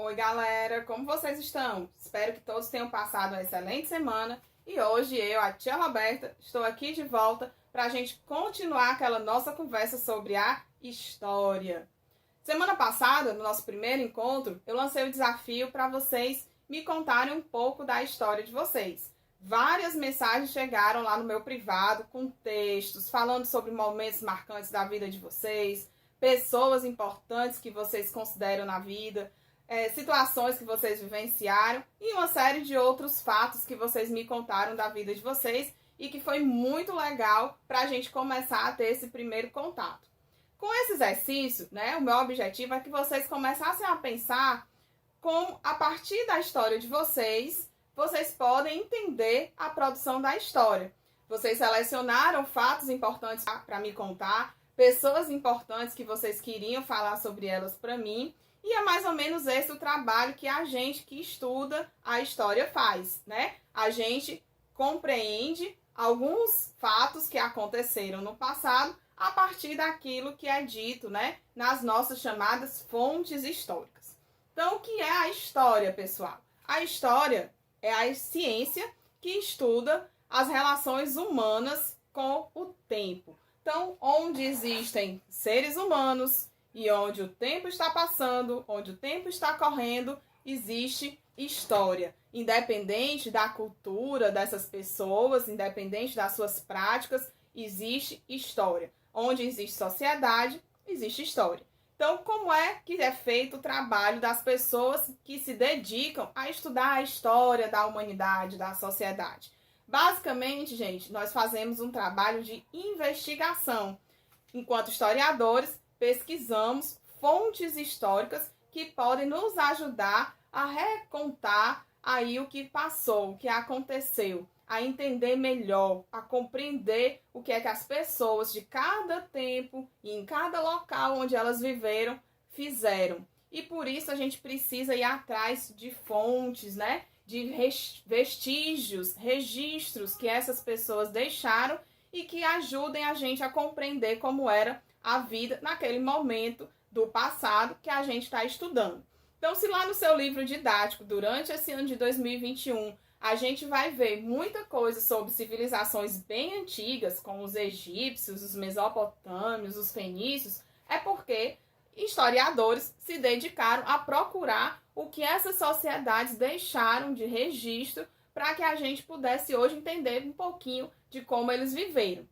Oi, galera, como vocês estão? Espero que todos tenham passado uma excelente semana e hoje eu, a tia Roberta, estou aqui de volta para a gente continuar aquela nossa conversa sobre a história. Semana passada, no nosso primeiro encontro, eu lancei o desafio para vocês me contarem um pouco da história de vocês. Várias mensagens chegaram lá no meu privado com textos falando sobre momentos marcantes da vida de vocês, pessoas importantes que vocês consideram na vida, situações que vocês vivenciaram e uma série de outros fatos que vocês me contaram da vida de vocês e que foi muito legal para a gente começar a ter esse primeiro contato. Com esse exercício, o meu objetivo é que vocês começassem a pensar como, a partir da história de vocês, vocês podem entender a produção da história. Vocês selecionaram fatos importantes para me contar, pessoas importantes que vocês queriam falar sobre elas para mim, e é mais ou menos esse o trabalho que a gente que estuda a história faz, A gente compreende alguns fatos que aconteceram no passado a partir daquilo que é dito, nas nossas chamadas fontes históricas. Então, o que é a história, pessoal? A história é a ciência que estuda as relações humanas com o tempo. Então, onde existem seres humanos e onde o tempo está passando, onde o tempo está correndo, existe história. Independente da cultura dessas pessoas, independente das suas práticas, existe história. Onde existe sociedade, existe história. Então, como é que é feito o trabalho das pessoas que se dedicam a estudar a história da humanidade, da sociedade? Basicamente, gente, nós fazemos um trabalho de investigação. Enquanto historiadores, pesquisamos fontes históricas que podem nos ajudar a recontar aí o que passou, o que aconteceu, a entender melhor, a compreender o que é que as pessoas de cada tempo e em cada local onde elas viveram, fizeram. E por isso a gente precisa ir atrás de fontes, de vestígios, registros que essas pessoas deixaram e que ajudem a gente a compreender como era a vida naquele momento do passado que a gente está estudando. Então, se lá no seu livro didático, durante esse ano de 2021, a gente vai ver muita coisa sobre civilizações bem antigas, como os egípcios, os mesopotâmios, os fenícios, é porque historiadores se dedicaram a procurar o que essas sociedades deixaram de registro para que a gente pudesse hoje entender um pouquinho de como eles viveram.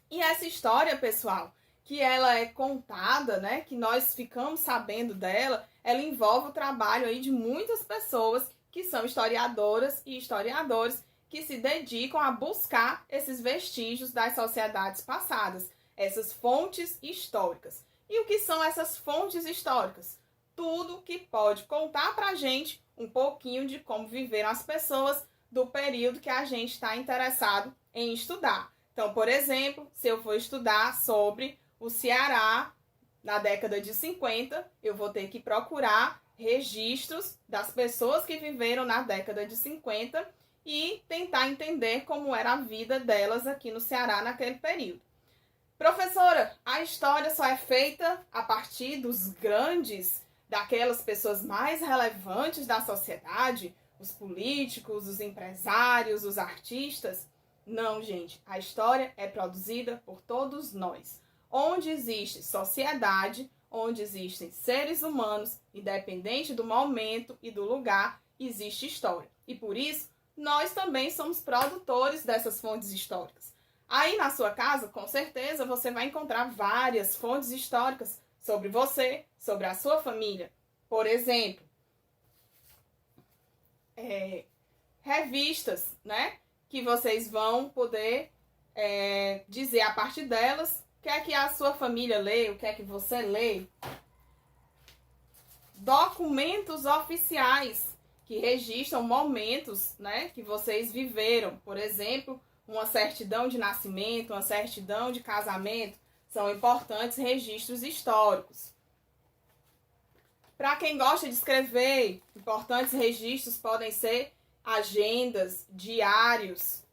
E essa história, pessoal, que ela é contada, que nós ficamos sabendo dela, ela envolve o trabalho aí de muitas pessoas que são historiadoras e historiadores que se dedicam a buscar esses vestígios das sociedades passadas, essas fontes históricas. E o que são essas fontes históricas? Tudo que pode contar pra gente um pouquinho de como viveram as pessoas do período que a gente está interessado em estudar. Então, por exemplo, se eu for estudar sobre o Ceará na década de 50, eu vou ter que procurar registros das pessoas que viveram na década de 50 e tentar entender como era a vida delas aqui no Ceará naquele período. Professora, a história só é feita a partir dos grandes, daquelas pessoas mais relevantes da sociedade, os políticos, os empresários, os artistas? Não, gente. A história é produzida por todos nós. Onde existe sociedade, onde existem seres humanos, independente do momento e do lugar, existe história. E por isso, nós também somos produtores dessas fontes históricas. Aí na sua casa, com certeza, você vai encontrar várias fontes históricas sobre você, sobre a sua família. Por exemplo, revistas, que vocês vão poder dizer a partir delas o que é que a sua família lê, o que é que você lê. Documentos oficiais que registram momentos, que vocês viveram. Por exemplo, uma certidão de nascimento, uma certidão de casamento, são importantes registros históricos. Para quem gosta de escrever, importantes registros podem ser agendas, diários.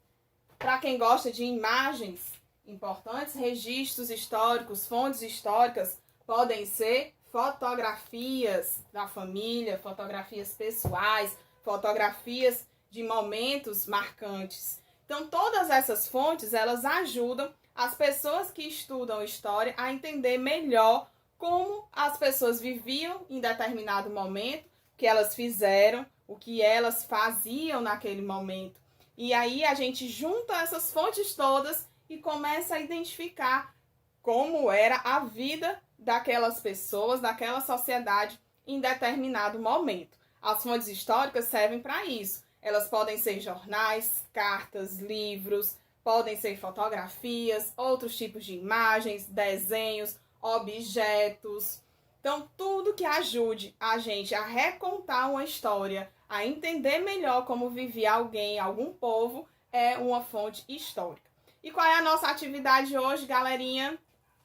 Para quem gosta de imagens, importantes registros históricos, fontes históricas, podem ser fotografias da família, fotografias pessoais, fotografias de momentos marcantes. Então, todas essas fontes, elas ajudam as pessoas que estudam história a entender melhor como as pessoas viviam em determinado momento, o que elas fizeram, o que elas faziam naquele momento. E aí a gente junta essas fontes todas e começa a identificar como era a vida daquelas pessoas, daquela sociedade em determinado momento. As fontes históricas servem para isso. Elas podem ser jornais, cartas, livros, podem ser fotografias, outros tipos de imagens, desenhos, objetos. Então, tudo que ajude a gente a recontar uma história, a entender melhor como vivia alguém, algum povo, é uma fonte histórica. E qual é a nossa atividade hoje, galerinha?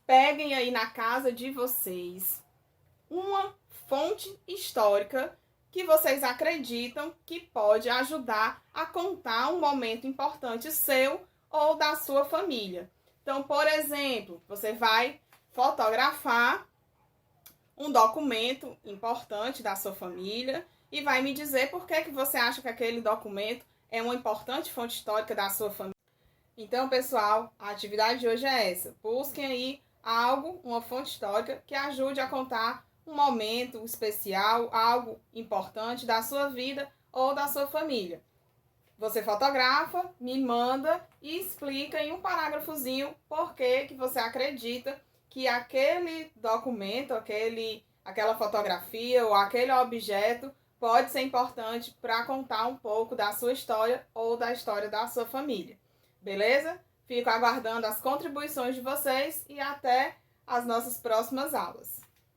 Peguem aí na casa de vocês uma fonte histórica que vocês acreditam que pode ajudar a contar um momento importante seu ou da sua família. Então, por exemplo, você vai fotografar um documento importante da sua família e vai me dizer por que você acha que aquele documento é uma importante fonte histórica da sua família. Então, pessoal, a atividade de hoje é essa. Busquem aí algo, uma fonte histórica que ajude a contar um momento especial, algo importante da sua vida ou da sua família. Você fotografa, me manda e explica em um parágrafozinho por que você acredita que aquele documento, aquela fotografia ou aquele objeto pode ser importante para contar um pouco da sua história ou da história da sua família. Beleza? Fico aguardando as contribuições de vocês e até as nossas próximas aulas.